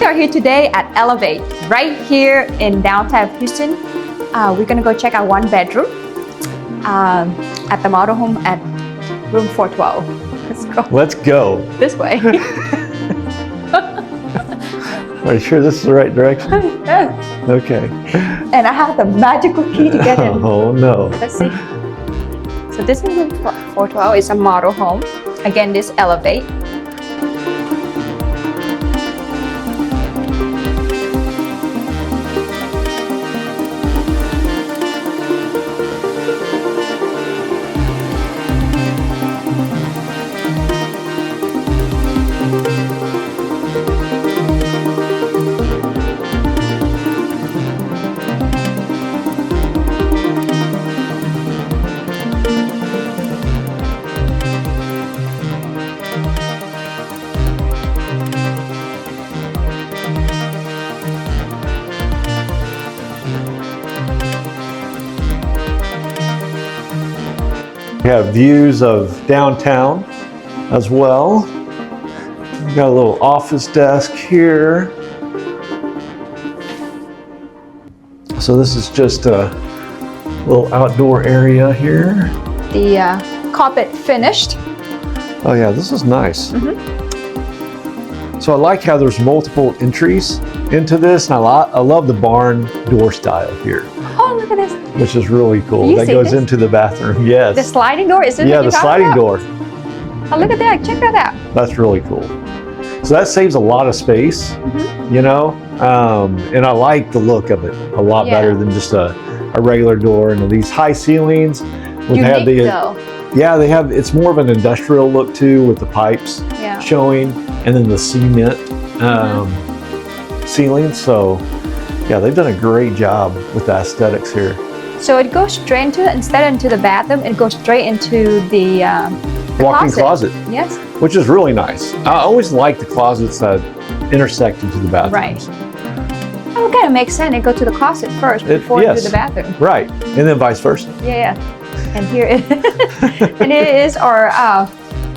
are here today at Elev8, right here in downtown Houston. We're gonna go check out one bedroom at the model home at room 412. Let's go. Let's go. This way. Are you sure this is the right direction? Yes. Okay. And I have the magical key to get in. Oh no. Let's see. So this is room 412. It's a model home. Again, this Elev8. We have views of downtown as well. We got a little office desk here. So this is just a little outdoor area here. The carpet finished. Oh yeah, this is nice. Mm-hmm. So I like how there's multiple entries into this, and I love the barn door style here. Oh, look at this. Which is really cool. You That see goes this? into the bathroom. Yes. The sliding door, is it? Yeah, what you're the talking sliding about? door. Oh, look at that. Check that out. That's really cool. So that saves a lot of space, you know, and I like the look of it a lot better than just a regular door. And these high ceilings would have the though. Yeah, they have. It's more of an industrial look too, with the pipes showing, and then the cement ceiling. So yeah, they've done a great job with the aesthetics here. So it goes straight into, instead of into the bathroom, it goes straight into the walk-in closet. Yes. Which is really nice. I always like the closets that intersect into the bathrooms. Right. Oh, okay, it makes sense. It goes to the closet first before you do the bathroom. Right, and then vice versa. Yeah. And here it and it is our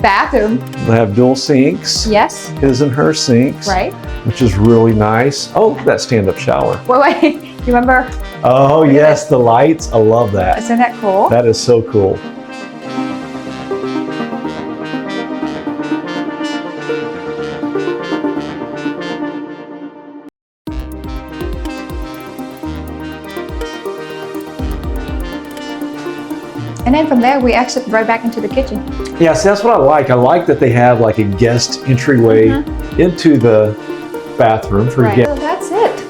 bathroom. They have dual sinks. Yes. His and her sinks. Right. Which is really nice. Oh, look at that stand-up shower. Wait. You remember? Oh yes, the lights. I love that. Isn't that cool? That is so cool. And then from there, we exit right back into the kitchen. Yeah, see, that's what I like. I like that they have like a guest entryway into the bathroom for guests. So that's it.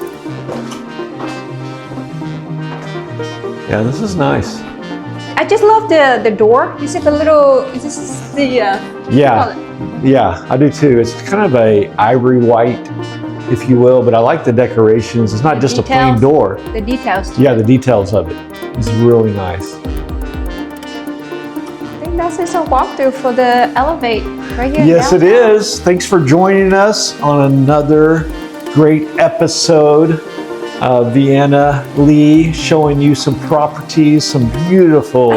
Yeah, this is nice. I just love the door. You see the little, this is the, yeah, I do too. It's kind of a ivory white, if you will, but I like the decorations. It's not just a plain door. The details. Yeah, the details of it. It's really nice. That's just a walkthrough for the Elev8 right here. Yes, it is. Thanks for joining us on another great episode of Vienna Lee, showing you some properties, some beautiful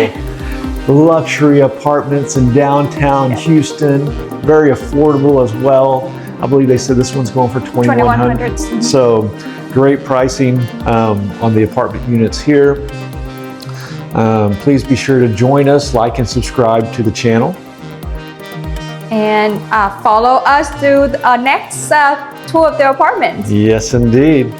luxury apartments in downtown Houston. Very affordable as well. I believe they said this one's going for $2,100. So great pricing on the apartment units here. Please be sure to join us, like and subscribe to the channel. And follow us through the next tour of the apartments. Yes, indeed.